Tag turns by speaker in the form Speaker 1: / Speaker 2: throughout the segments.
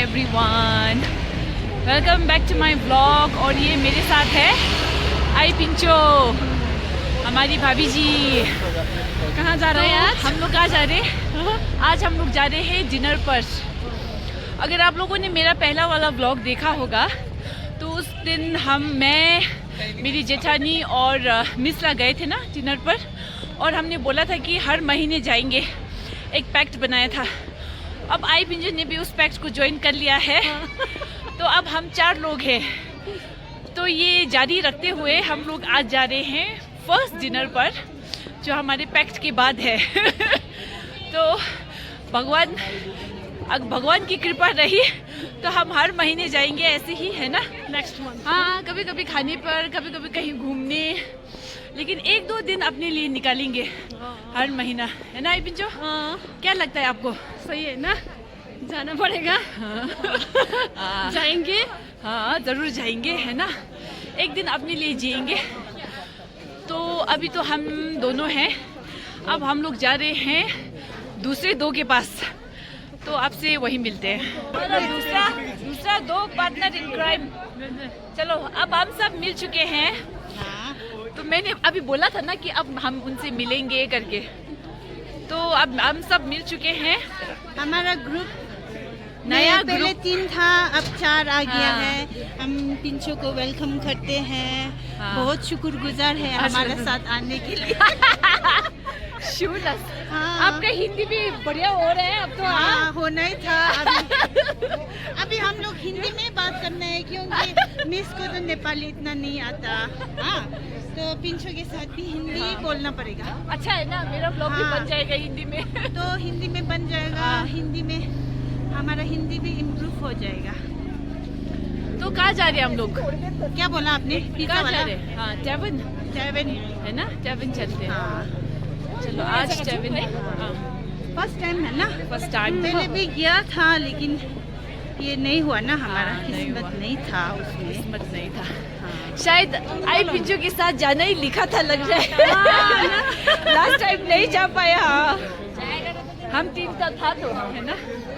Speaker 1: Everyone, welcome back to my vlog. और ये मेरे साथ है आई पिंचो, हमारी भाभी जी। कहाँ जा रहे हैं आज? हम लोग कहाँ जा रहे हैं? आज हम लोग जा रहे हैं डिनर पर। अगर आप लोगों ने मेरा पहला वाला व्लॉग देखा होगा तो उस दिन मैं मेरी जेठानी और मिसला गए थे ना डिनर पर, और हमने बोला था कि हर महीने जाएंगे। एक पैक्ट बनाया था। अब आई पिंजो ने भी उस पैक्ट को ज्वाइन कर लिया है। तो अब हम 4 लोग हैं। तो ये जारी रखते हुए हम लोग आज जा रहे हैं फर्स्ट डिनर पर, जो हमारे पैक्ट के बाद है। तो भगवान की कृपा रही तो हम हर महीने जाएंगे, ऐसे ही है ना,
Speaker 2: नेक्स्ट मंथ।
Speaker 1: हाँ, कभी कभी खाने पर, कभी कभी कहीं घूमने, लेकिन 1-2 दिन अपने लिए निकालेंगे हर महीना, है ना आई पिंचो?
Speaker 2: हाँ,
Speaker 1: क्या लगता है आपको?
Speaker 2: सही है ना, जाना पड़ेगा।
Speaker 1: हाँ।
Speaker 2: जाएंगे।
Speaker 1: हाँ, ज़रूर जाएंगे, है ना, एक दिन अपने लिए जिएंगे। तो अभी तो हम दोनों हैं, अब हम लोग जा रहे हैं दूसरे 2 के पास। तो आपसे वही मिलते हैं। दूसरा 2 पार्टनर इन क्राइम। चलो, अब हम सब मिल चुके हैं। तो मैंने अभी बोला था ना कि अब हम उनसे मिलेंगे करके। तो अब हम सब मिल चुके हैं।
Speaker 3: हमारा ग्रुप
Speaker 1: नया
Speaker 3: पहले
Speaker 1: ग्रुप
Speaker 3: 3 था, अब 4 आ गया
Speaker 1: हाँ।
Speaker 3: है। हम पिंचो को वेलकम करते हैं।
Speaker 1: हाँ।
Speaker 3: बहुत शुक्रगुजार है हमारे साथ आने के लिए।
Speaker 1: शूलस।
Speaker 3: हाँ।
Speaker 1: आपका हिंदी भी बढ़िया हो रहा है अब तो।
Speaker 3: हाँ, होना ही था। अभी हम लोग हिंदी में बात करना है क्योंकि मिस को तो नेपाली इतना नहीं आता। हाँ, तो पिंचो के साथ भी हिंदी बोलना पड़ेगा।
Speaker 1: अच्छा है ना, मेरा ब्लॉग भी
Speaker 3: हाँ।
Speaker 1: बन जाएगा हिंदी में।
Speaker 3: तो हिंदी में बन जाएगा।
Speaker 1: हाँ।
Speaker 3: हिंदी में हमारा हिंदी भी इम्प्रूव हो जाएगा।
Speaker 1: तो कहाँ जा रहे हैं हम लोग?
Speaker 3: क्या बोला आपने? पिज्जा
Speaker 1: कहाँ जा
Speaker 3: वाला?
Speaker 1: रहे हैं? हाँ, टैवन
Speaker 3: 7।
Speaker 1: है ना, टैवन चलते हैं।
Speaker 3: हाँ,
Speaker 1: चलो, आज टैवन है। हाँ,
Speaker 3: फर्स्ट टाइम है ना।
Speaker 1: First time.
Speaker 3: पहले भी गया था लेकिन ये नहीं हुआ ना, हमारा
Speaker 1: हाँ, नहीं
Speaker 3: किस्मत
Speaker 1: हुआ।
Speaker 3: नहीं था उसमें।
Speaker 1: किस्मत नहीं था।
Speaker 3: हाँ।
Speaker 1: शायद आई पिंचो के साथ जाना ही लिखा था, लग रहा है। लास्ट टाइम नहीं जा पाया। हम 3 का था तो, है ना।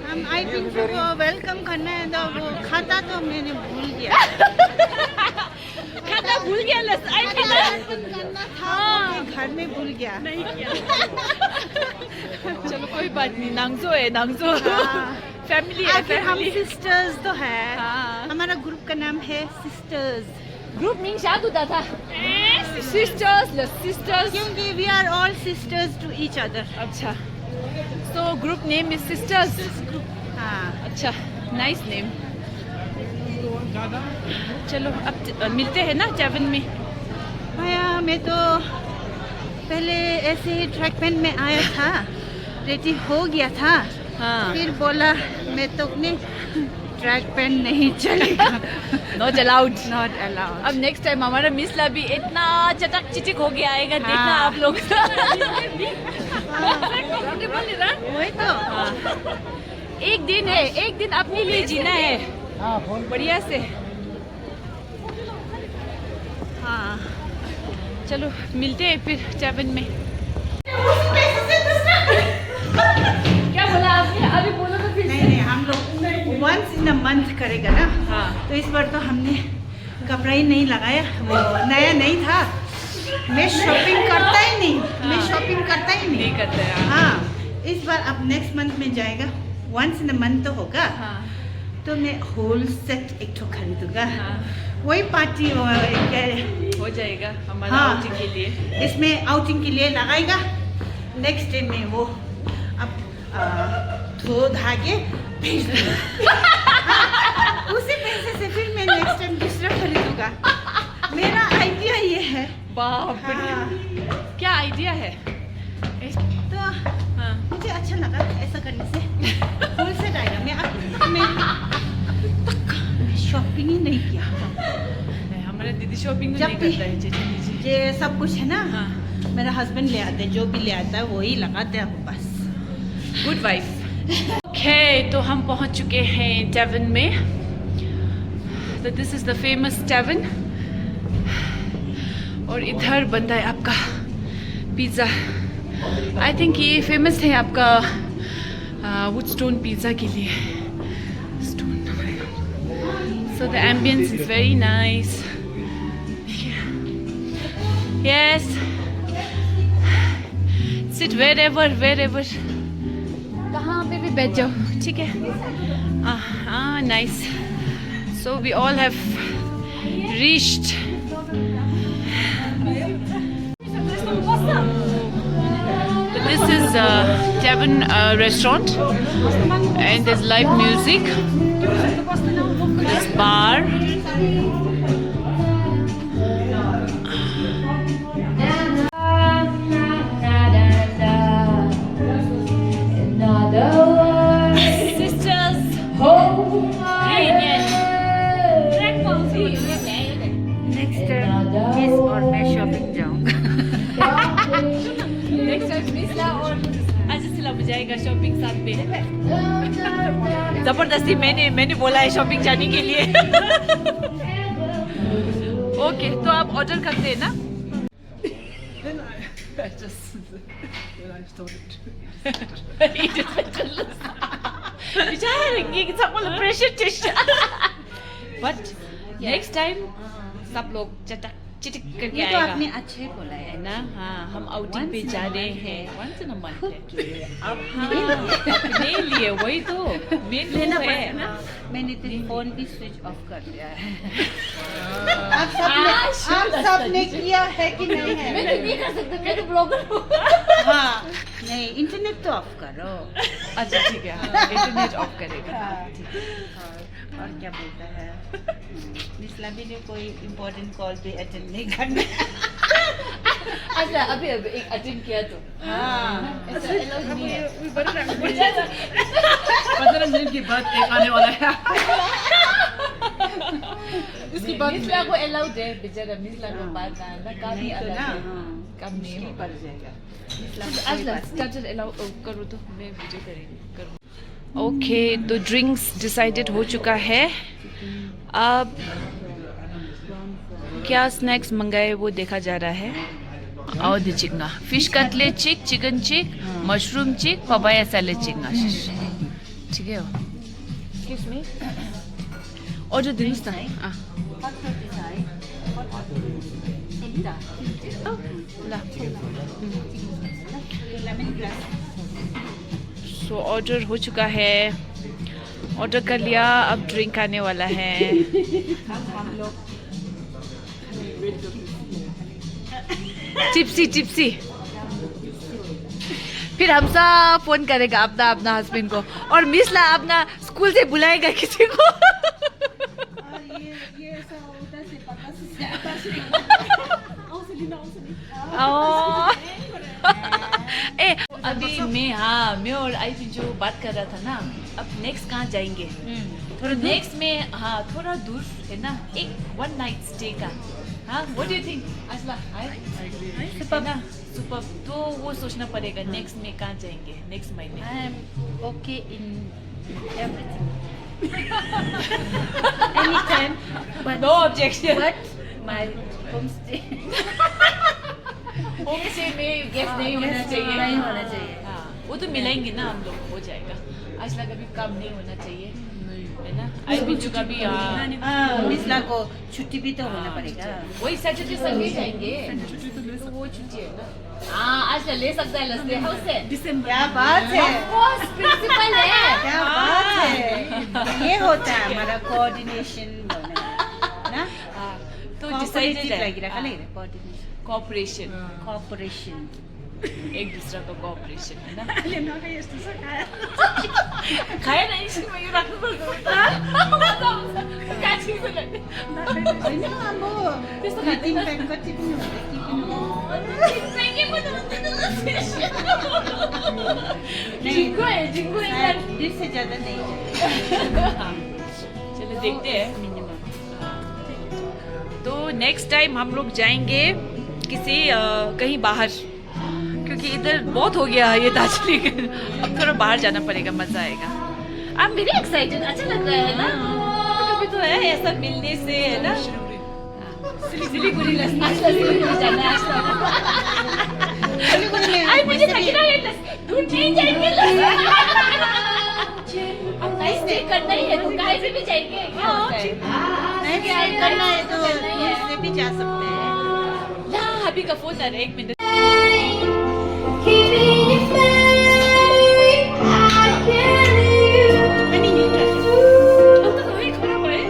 Speaker 3: हम आई पिंचो को वेलकम करना है तो वो खाता तो मैंने भूल गया।
Speaker 1: खाता भूल गया आई पिंचो।
Speaker 3: करना था वो मैं घर में भूल गया।
Speaker 2: नहीं किया।
Speaker 1: चलो, कोई बात नहीं, नांगजो है, नांगजो।
Speaker 3: हाँ।
Speaker 1: फैमिली है,
Speaker 3: आखिर हम
Speaker 1: फैमिली।
Speaker 3: सिस्टर्स तो है।
Speaker 1: हाँ।
Speaker 3: हमारा ग्रुप का नाम है सिस्टर्स,
Speaker 1: ग्रुप मीन शायद होता था सिस्टर्स।
Speaker 3: क्योंकि we are all sisters to each other.
Speaker 1: अच्छा, so group name is sisters.
Speaker 3: हाँ,
Speaker 1: अच्छा, नाइस नेम। चलो, अब मिलते हैं ना टैवन में।
Speaker 3: भैया मैं तो पहले ऐसे ही ट्रैक पैंट में आया था, रेडी हो गया था।
Speaker 1: हाँ,
Speaker 3: फिर बोला मैं तो अपने ट्रैक पैंट नहीं चलेगा।
Speaker 1: Not allowed.
Speaker 3: Not allowed.
Speaker 1: अब नेक्स्ट टाइम हमारा मिसला भी इतना चटक चिचिक हो गया आएगा, देखना
Speaker 3: हाँ।
Speaker 1: आप लोग।
Speaker 3: वही तो।
Speaker 1: हाँ। एक दिन है, एक दिन अपने लिए जीना है बढ़िया से।
Speaker 3: हाँ,
Speaker 1: चलो, मिलते हैं फिर टैवन में। क्या बोला आपने? अभी बोलो तो फिर।
Speaker 3: नहीं हम लोग वंस इन अ मंथ करेगा ना।
Speaker 1: हाँ।
Speaker 3: तो इस बार तो हमने कपड़ा ही नहीं लगाया, वो नया नहीं था। मैं शॉपिंग करता ही नहीं। मैं
Speaker 1: हाँ।
Speaker 3: शॉपिंग करता ही नहीं।
Speaker 1: नहीं करते हैं।
Speaker 3: हाँ, इस बार अब नेक्स्ट मंथ में जाएगा। वंस इन अ मंथ तो होगा।
Speaker 1: हाँ।
Speaker 3: तो मैं होल सेट एक ठो खरीदूंगा।
Speaker 1: हाँ।
Speaker 3: वही पार्टी
Speaker 1: हो जाएगा हमारा
Speaker 3: हाँ।
Speaker 1: आउटिंग के लिए।
Speaker 3: इसमें आउटिंग के लिए लगाएगा। नेक्स्ट डे में वो अब धो धागे भेज दूंगा। हाँ, उसी पैसे से फिर मैं नेक्स्ट टाइम दूसरा खरीदूंगा। मेरा आइडिया ये है।
Speaker 1: बाप रे,
Speaker 3: हाँ,
Speaker 1: क्या आइडिया है।
Speaker 3: तो
Speaker 1: हाँ।
Speaker 3: मुझे अच्छा लगा ऐसा करने से। फुल सेट आएगा। मैं शॉपिंग ही नहीं किया।
Speaker 1: नहीं, हमारे दीदी शॉपिंग
Speaker 3: जब
Speaker 1: नहीं
Speaker 3: भी-
Speaker 1: करता है। जेठानी जी।
Speaker 3: ये सब कुछ है ना,
Speaker 1: हाँ।
Speaker 3: मेरा हस्बैंड ले आते हैं। जो भी ले आता है वही लगाते हैं वो बस।
Speaker 1: Good wife. ओके, तो हम पहुंच चुके हैं टैवन में। तो दिस इज द फेमस टैवन, और इधर बन रहा है आपका पिज़्ज़ा। आई थिंक ये फेमस है आपका वुडस्टोन पिज़्ज़ा के लिए। Stone So the ambience is very nice. Yes. Sit wherever. कहाँ पे भी बैठ जाओ, ठीक है? Nice. So we all have reached. This is Tavern restaurant, and there's live music. This bar. Sisters reunion.
Speaker 3: Next time miss और मैं shopping जाऊँगा.
Speaker 1: Next time मिसला और अजसिला जाएगा शॉपिंग साथ में. जबरदस्ती मैंने बोला है शॉपिंग जाने के लिए. ओके, तो आप ऑर्डर करते हैं ना? Pressure test. But next time सब लोग चिटिक करके
Speaker 3: ये तो
Speaker 1: आएगा.
Speaker 3: आपने अच्छे बोला है
Speaker 1: ना? हाँ, हम आउटिंग पे जा रहे हैं. वंस इन अ मंथ है.
Speaker 3: अब
Speaker 1: अपने लिए वही तो मेन
Speaker 3: लेना
Speaker 1: है
Speaker 3: पड़ेगा
Speaker 1: ना.
Speaker 3: ना. मैंने तो फोन भी स्विच ऑफ कर दिया है. आप सबने किया है कि नहीं है?
Speaker 2: मैं तो नहीं कर सकती, मैं तो ब्लॉगर हूँ.
Speaker 3: हाँ, नहीं इंटरनेट तो ऑफ करो.
Speaker 1: अच्छा ठीक है, इंटरनेट ऑफ करेगा.
Speaker 3: और क्या बोलता है? मिसला भी ने कोई इम्पोर्टेंट कॉल पे अटेंड नहीं करना.
Speaker 2: अच्छा, अभी एक अटेंड किया तो.
Speaker 3: हाँ.
Speaker 2: ऐसा allowed नहीं है.
Speaker 4: 15 मिनट के बाद एक आने वाला है.
Speaker 2: इसके बाद मिसला को अलाउड है, बेचारा मिसला को बात ना काफी
Speaker 3: नहीं तो
Speaker 2: अलग
Speaker 3: ना.
Speaker 2: है.
Speaker 3: हाँ.
Speaker 2: कम नहीं
Speaker 3: मुश्किल
Speaker 2: होगा.
Speaker 3: पड़ जाएगा. मिसला को कोई
Speaker 1: अच्छा
Speaker 3: बात नहीं.
Speaker 1: स्टार्टर अलाउ करो तो मैं वीडियो करूँ. ओके, तो ड्रिंक्स डिसाइडेड हो चुका है. अब क्या स्नैक्स मंगाए वो देखा जा रहा है. और द चिकना फिश कटलेट चिक, चिकन चिक, मशरूम चिक, पपाया सैलेड चिक. आशीष ठीक है. एक्सक्यूज मी, ऑर्डर दिनुहोस् न. ल. सो ऑर्डर हो चुका है. ऑर्डर कर लिया. अब ड्रिंक आने वाला है. टिप्सी. फिर हम सब फोन करेगा अपना हस्बैंड को, और मिसला अपना स्कूल से बुलाएगा किसी को. ए अभी मैं और आई जो बात कर रहा था ना. अब नेक्स्ट कहाँ जाएंगे? थोड़ा नेक्स्ट में. हाँ, थोड़ा दूर है ना. एक 1 नाइट स्टे का. हाँ, व्हाट डू यू थिंक? असला ना सुपर. तो वो सोचना पड़ेगा नेक्स्ट में कहाँ जाएंगे नेक्स्ट महीने.
Speaker 3: I am okay in everything. Anytime. But
Speaker 1: no objection.
Speaker 3: my homestay.
Speaker 1: Homestay में गेस्ट नहीं होना चाहिए.
Speaker 3: नहीं होना चाहिए.
Speaker 1: हाँ, वो तो मिलाएंगे ना हम लोग. हो जाएगा. असला कभी कम नहीं होना चाहिए, है ना? आई बिंचू का भी.
Speaker 3: मिसला को छुट्टी भी तो होना पड़ेगा.
Speaker 1: वही सैटरडे संडे जाएंगे. तो वो छुट्टी है ना. हाँ, आज ले सकता है लस्ते हाउस से.
Speaker 3: क्या बात है.
Speaker 2: प्रिंसिपल है.
Speaker 3: क्या बात है. ये होता है हमारा कोऑर्डिनेशन ना.
Speaker 1: तो डिसाइडेड है
Speaker 3: कोऑपरेशन.
Speaker 1: कॉपरेशन. एक दूसरा को कोऑपरेशन है ना. खाया नहीं इसको मैं राख्नु पर्छ. काची बोले.
Speaker 3: होइन अब त्यस्तो खादिम प्याक कति पनि
Speaker 2: जिंगो है.
Speaker 3: से ज्यादा नहीं.
Speaker 1: चलो देखते हैं. तो नेक्स्ट टाइम हम लोग जाएंगे किसी कहीं बाहर, क्योंकि इधर बहुत हो गया ये दार्जिलिंग. अब थोड़ा बाहर जाना पड़ेगा, मजा आएगा. I am very excited. अच्छा लग रहा है ना. कभी तो है ऐसा मिलने से, है ना. सिलीगुड़ी जाना है. मुझे दूर नहीं जाएंगे.
Speaker 2: अब नाइट स्टे करना ही है तो कहीं से भी जाएंगे क्या होता है?
Speaker 3: नाइट स्टे करना है तो यहाँ से भी जा सकते हैं।
Speaker 2: ला अभी का फोन आ रहा है 1 मिनट। अब तो वही खराब है।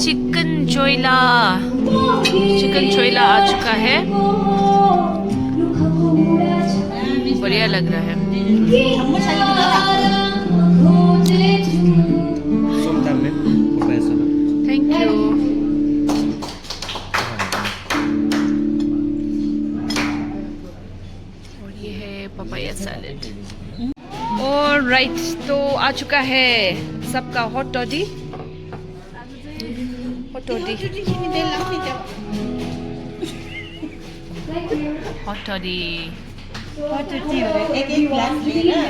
Speaker 1: चिकन चोइला आ चुका है। बढ़िया लग रहा है। Thank you. और ये है पपाया सैलेड। और राइट, तो आ चुका है सबका hot toddy. Hot toddy, hot toddy.
Speaker 3: एक एक ग्लास लेना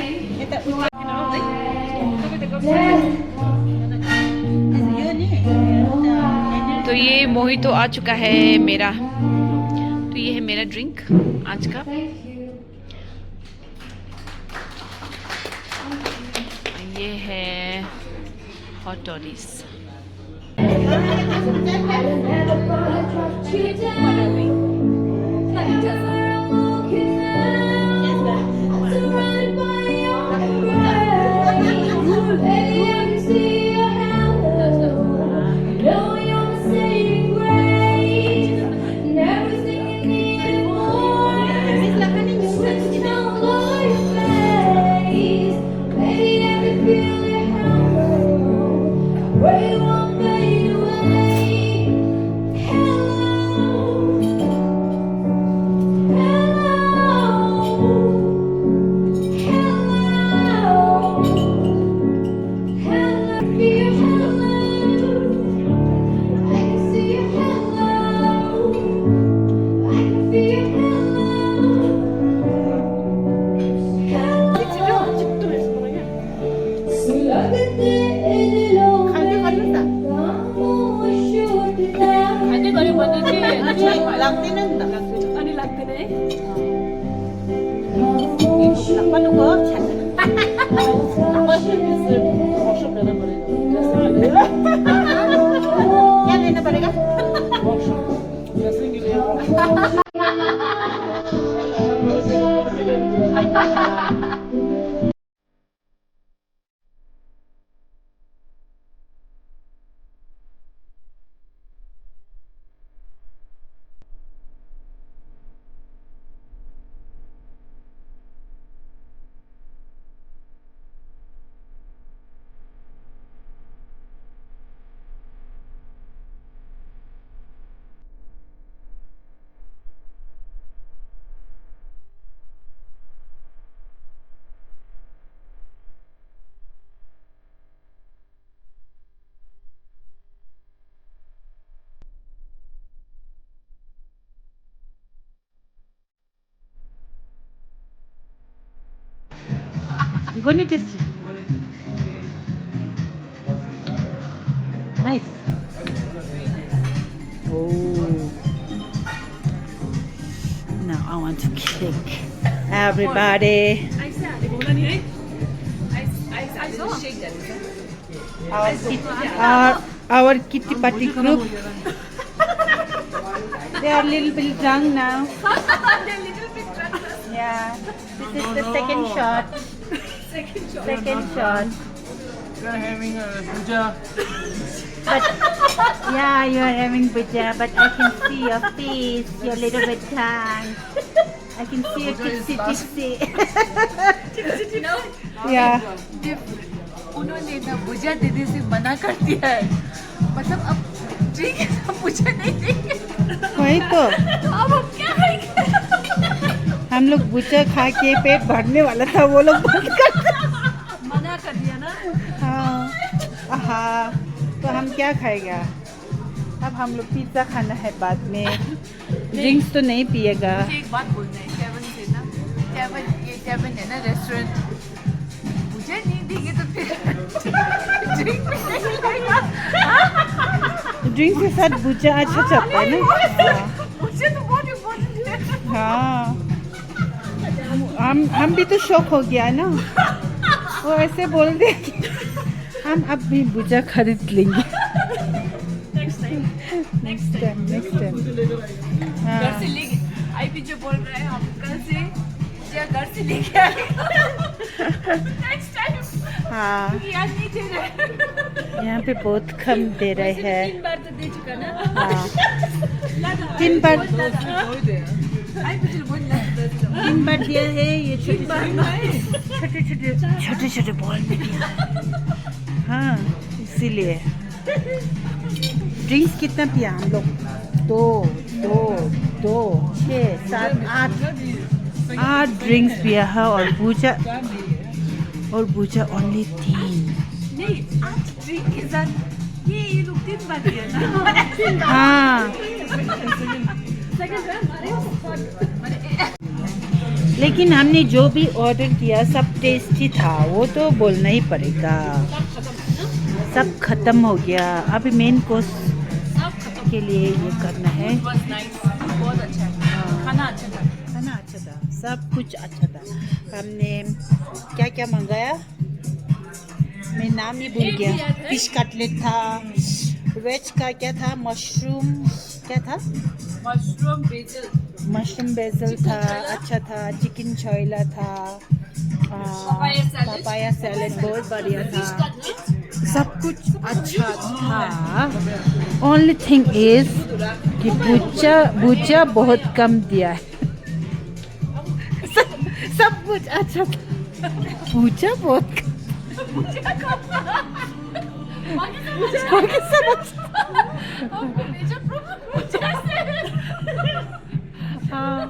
Speaker 1: तो ये मोहितो आ चुका है मेरा। तो ये है मेरा ड्रिंक आज का। ये है हॉट टॉडीज।
Speaker 3: क्या लेना पड़ेगा? Gonna taste. Nice. Oh. Now I want to kick everybody. Our kitty party group. They are a little bit drunk now. Yeah. This is the second shot. Second shot.
Speaker 4: We are having a puja.
Speaker 3: But yeah, you are having puja, but I can see your face. You're a little bit drunk. I can see your tipsy. Yeah.
Speaker 2: उन्होंने ना पूजा दीदी से मना कर दिया है, मतलब अब ठीक है ना पूजा नहीं देंगे।
Speaker 3: वही तो
Speaker 2: अब हम क्या करेंगे?
Speaker 3: हम लोग भुजा खा के पेट भरने वाला था, वो लोग बंद कर
Speaker 2: मना कर दिया ना।
Speaker 3: था, तो हम क्या खाएगा? अब हम लोग पिज़्ज़ा खाना है बाद में। ड्रिंक्स तो नहीं पिएगा।
Speaker 2: मुझे एक बात बोलना है केविन से ना, केविन है ना रेस्टोरेंट, मुझे नहीं देंगे तो फिर ड्रिंक भी नहीं मिलेगा।
Speaker 3: ड्रिंक के साथ भुजिया अच्छा चलता है ना।
Speaker 2: मुझे तो बहुत इम्पोर्टेंट है।
Speaker 3: हाँ, हम भी तो शौक हो गया ना, वो ऐसे बोल दे कि हम अब भी भुजिया खरीद लेंगे। नेक्स्ट टाइम
Speaker 2: घर से लेके आई पीछे बोल रहे हैं हम कल से मुझे घर से लेके आएगा नेक्स्ट टाइम।
Speaker 3: हाँ,
Speaker 2: याद नहीं दे रहे।
Speaker 3: यहाँ पे बहुत कम दे रहे हैं।
Speaker 2: 3 बार तो दे चुका ना।
Speaker 3: हाँ, 3 बार
Speaker 2: आई पीछे बोल ना
Speaker 3: 3 बार दिया है। ये छोटे छोटे बॉल में दिया है। हाँ, इसीलिए। ड्रिंक्स कितना पिया हम लोग? 2, 6, 7, 8 ड्रिंक्स पिया है और भुजिया ओनली 3।
Speaker 2: नहीं 8 ड्रिंक के साथ ये लोग 3 बार दिया ना।
Speaker 3: हाँ, लेकिन हमने जो भी ऑर्डर किया सब टेस्टी था, वो तो बोलना ही पड़ेगा। सब खत्म हो गया। अभी मेन कोर्स के लिए ये करना है।
Speaker 2: बहुत अच्छा है, खाना अच्छा था।
Speaker 3: खाना अच्छा था, सब कुछ अच्छा था। हमने क्या क्या मंगाया मैं नाम ही भूल गया। फिश कटलेट था, वेज का क्या था, मशरूम क्या था, मशरूम बेजल था, अच्छा था। चिकन छोला था, पपाया सैलेड बहुत बढ़िया था। सब कुछ अच्छा था। ओनली थिंग इज कि भुजिया बहुत कम दिया है। सब कुछ अच्छा था, भुजिया बहुत कम। बाकी सब अच्छा। हाँ,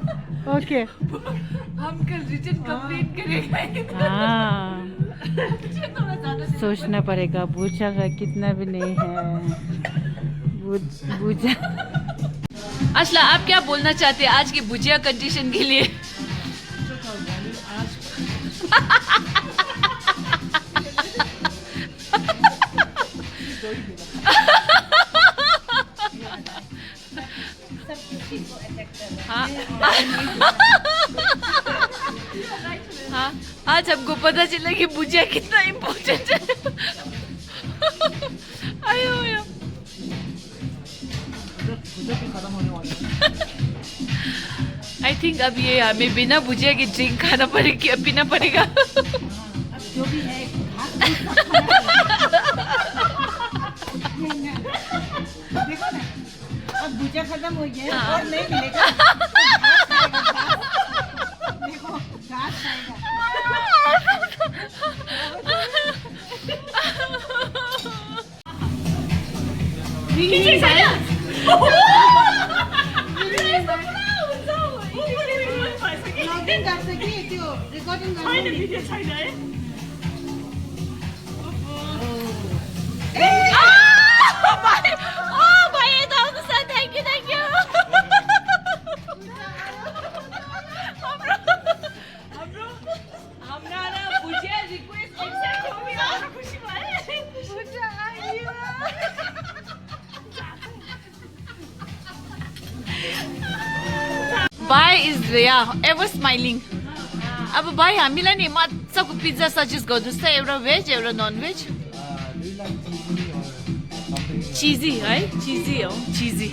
Speaker 3: ओके।
Speaker 2: हम कल रिटर्न कंप्लीट करेंगे।
Speaker 3: हाँ, सोचना पड़ेगा। भुजिया का कितना भी नहीं है। भुजिया
Speaker 1: असला आप क्या बोलना चाहते हैं आज की भुजिया कंडीशन के लिए? हाँ हाँ, आज हमको पता चला कि भुजिया कितना इम्पोर्टेंट है। आयो आयो। आई थिंक अब ये हमें बिना भुजिया के ड्रिंक खाना पड़ेगा, पीना पड़ेगा।
Speaker 3: जो भी है देखो ना, अब भुजिया खत्म हो गया और नहीं मिलेगा। देखो घास खाएगा। लॉगिन कर सके त्यो रिकॉर्डिंग गर्नु
Speaker 1: Bye is ever smiling. अब भाइ हामीलाई नि मजाको पिज्जा सजेस्ट गर्नुहोस् त, एउटा भेज एउटा नन भेज। चिजी है, चिजी हो, चिजी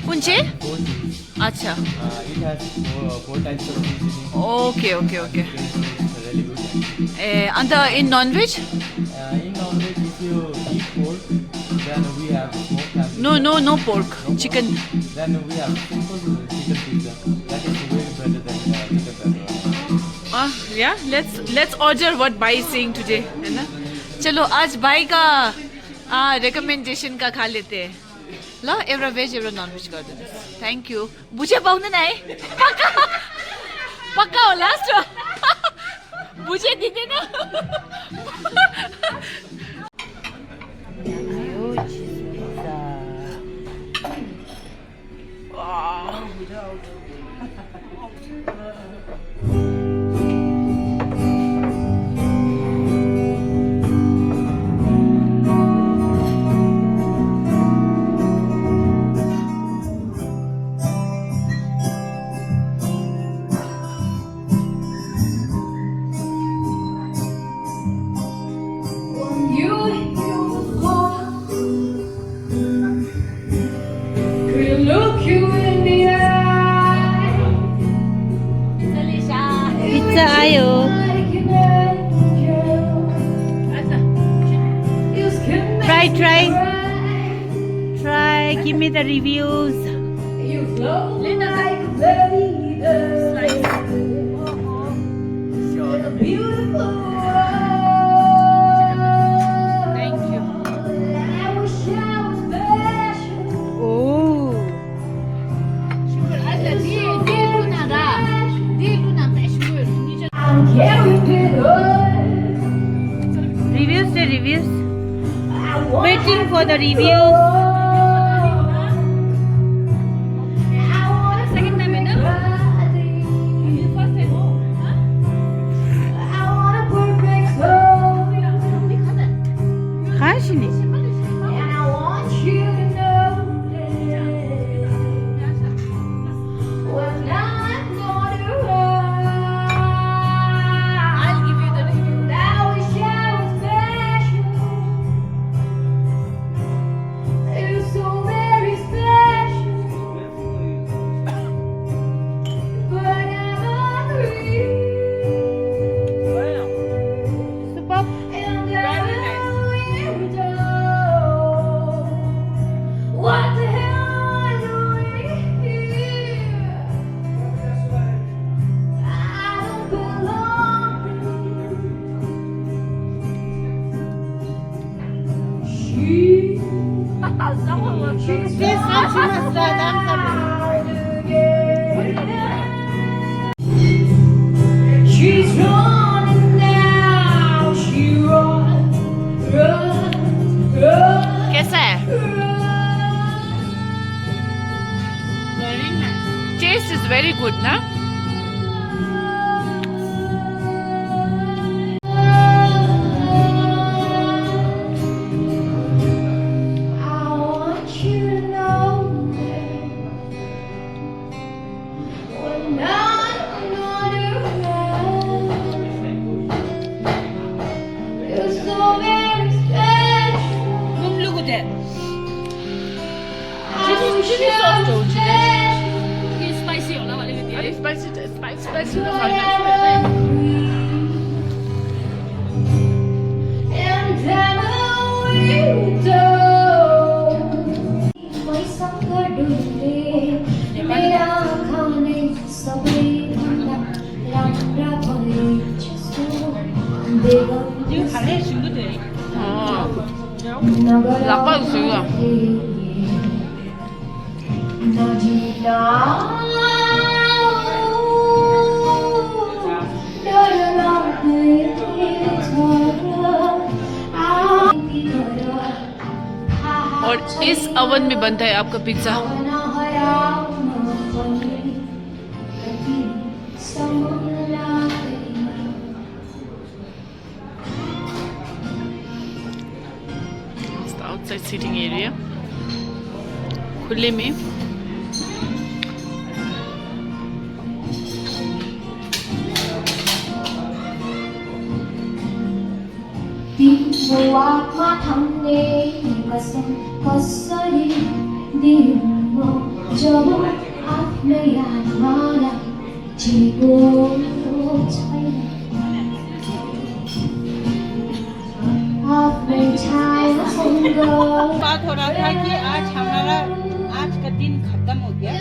Speaker 1: कुन चाहिँ? अच्छा, ओके ओके ओके। ए अन्त इन नन भेज? No, no, no pork, chicken.
Speaker 5: Then we have simple chicken pizza. That is way better than chicken pepperoni.
Speaker 1: Yeah, let's order what Bhai is saying today, है ना? चलो आज भाई का रिकमेंडेशन का खा लेते हैं। ल एउटा भेज एउटा नन भेज गरिदिनुहोस्। Thank you. भुजिया पाउँदैन है? पक्का पक्का हो लास्ट? मुझे दे देना.
Speaker 3: पिज्जा आयो. Try. Give me the reviews.
Speaker 1: Thank you.
Speaker 3: Oh. Reviews. Waiting for the reviews.
Speaker 1: Second time enough? You first time.
Speaker 3: 가시네.
Speaker 1: I'll give you the review.
Speaker 3: Super.
Speaker 2: What the hell are you doing here? I don't belong. She's running now. She runs.
Speaker 1: कैसा है? Taste is very good, na?
Speaker 2: I want you to know that when I'm not around, you're so very special. I wish I was special.
Speaker 1: ये spicy होला वाले के लिए. Spicy तो
Speaker 2: I
Speaker 1: खाना
Speaker 2: am
Speaker 1: है.
Speaker 2: and I'm a weirdo. पैसा कडुले मेरा खाने सबै भन्दा राम्रा भएछस् बेगम
Speaker 3: खाने सुरु थे.
Speaker 1: लापा उसेगा.
Speaker 2: नजिला
Speaker 1: और इस ओवन में बनता है आपका पिज्जा. आउटसाइड सीटिंग एरिया खुले में.
Speaker 2: तिम्रो आत्मा थाम्ने कसम कसरी दिनु जब आफ्नै आत्मालाई चिएको छैन आफ्नै छायासँग
Speaker 3: बात हो रहा था कि आज हमारा आज का दिन खत्म हो गया.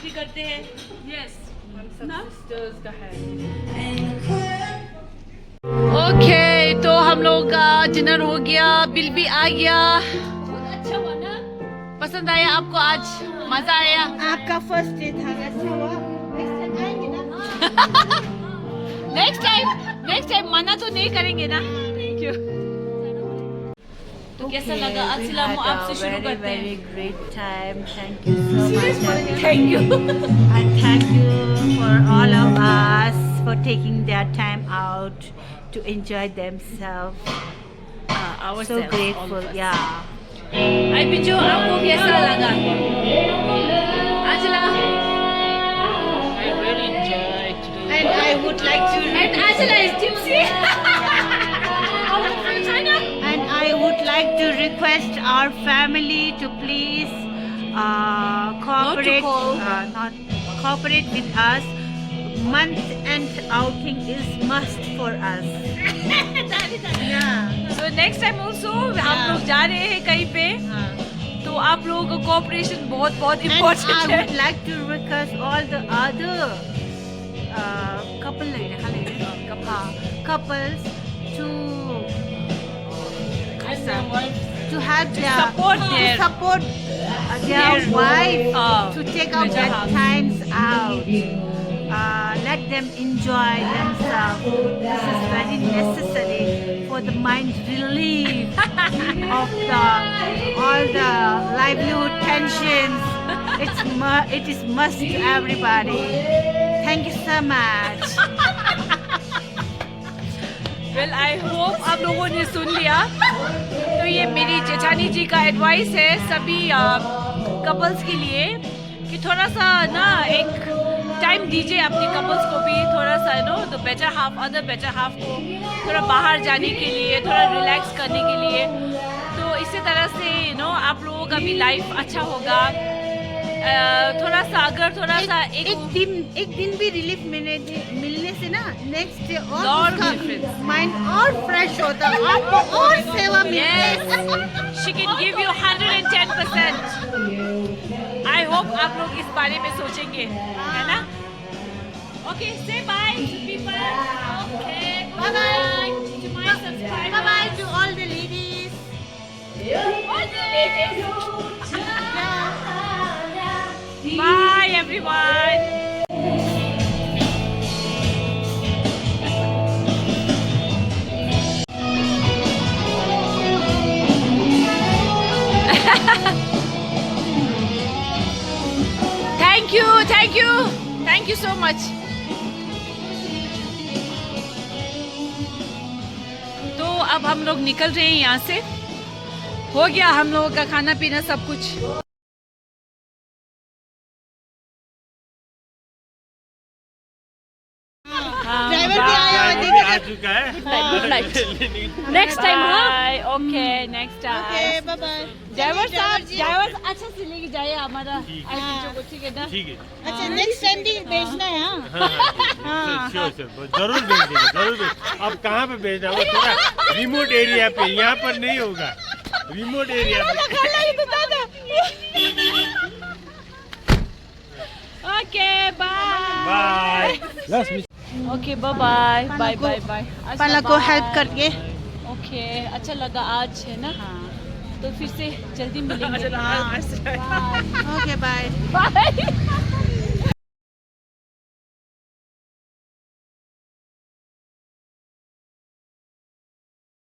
Speaker 1: पार्टी करते हैं. Yes.
Speaker 2: Sisters का है.
Speaker 1: ओके, तो हम लोग का डिनर हो गया, बिल भी आ गया. बहुत अच्छा बना. पसंद आया आपको? आज मजा आया?
Speaker 3: आपका फर्स्ट डे था, अच्छा हुआ. नेक्स्ट टाइम आएंगे ना.
Speaker 1: नेक्स्ट टाइम मना तो नहीं करेंगे ना. Thank you. तो कैसा लगा? अस्सलाम आपसे शुरू करते हैं.
Speaker 3: great time. Thank you so much.
Speaker 1: Thank you.
Speaker 3: And thank you for all of us for taking their time out to enjoy themselves. So grateful, yeah.
Speaker 1: आई पिंचो, आपको कैसा लगा? Angela.
Speaker 4: I really enjoyed today.
Speaker 3: And I would like to
Speaker 1: And Angela is tipsy. From China.
Speaker 3: and I would like to request our family to please cooperate not cooperate with us. Month end outing is must for us. Yeah.
Speaker 1: So next time also हम लोग जा रहे हैं कहीं पे, तो आप लोगों का कोऑपरेशन बहुत बहुत
Speaker 3: And
Speaker 1: इम्पोर्टेंट
Speaker 3: I
Speaker 1: है.
Speaker 3: would like to request all the other couples to have their
Speaker 1: support their-
Speaker 3: support their wife to take out
Speaker 1: their
Speaker 3: their
Speaker 1: house.
Speaker 3: times out. Let them enjoy themselves. This is very necessary for the mind relief of all the livelihood tensions. It is must to everybody. Thank you so much.
Speaker 1: Well, I hope आप लोगों ने सुन लिया. तो ये मेरी जेठानी जी का advice है सभी कपल्स के लिए कि थोड़ा सा ना एक टाइम दीजिए अपने कपल्स को भी, थोड़ा सा the better half, other better half को थोड़ा बाहर जाने के लिए, थोड़ा रिलैक्स करने के लिए. तो इसी तरह से आप लोगों का भी लाइफ अच्छा होगा. थोड़ा सा अगर थोड़ा सा
Speaker 3: एक दिन भी रिलीफ मिलने से ना नेक्स्ट डे
Speaker 1: और
Speaker 3: और
Speaker 1: difference.
Speaker 3: माइंड और फ्रेश होता है, आपको और सेवा मिलती है.
Speaker 1: Yes, she can give you 110%. I hope आप लोग इस बारे में सोचेंगे, है ना? Okay, say bye to people. Okay, bye bye to my subscribers.
Speaker 3: Bye bye to all the ladies.
Speaker 1: All the ladies. Bye everyone. Thank you so much. तो अब हम लोग निकल रहे हैं यहाँ से. हो गया हम लोगों का खाना पीना सब कुछ.
Speaker 3: ड्राइवर भी आया हुआ
Speaker 5: भी आ चुका है.
Speaker 1: Good night. Next time, हाँ? Okay, next time.
Speaker 3: Okay, bye bye.
Speaker 1: Driver साहब,
Speaker 3: जी।
Speaker 1: ड्राइवर अच्छा से लेके जाइए हमारा आईपीचो को, ठीक है ना?
Speaker 5: ठीक है.
Speaker 3: अच्छा नेक्स्ट टाइम भी भेजना है. हाँ.
Speaker 5: श्योर जरूर भेजेंगे, जरूर भेज. अब कहाँ पे भेजना है? वो थोड़ा रिमोट एरिया पे, यहाँ पर नहीं होगा. रिमोट एरिया पे.
Speaker 1: Okay, bye.
Speaker 5: Bye.
Speaker 1: Okay, bye bye. Bye.
Speaker 3: पाला को हेल्प करके.
Speaker 1: ओके, अच्छा लगा आज, है ना? तो फिर से जल्दी मिलेंगे.
Speaker 3: Okay bye.
Speaker 1: बाय.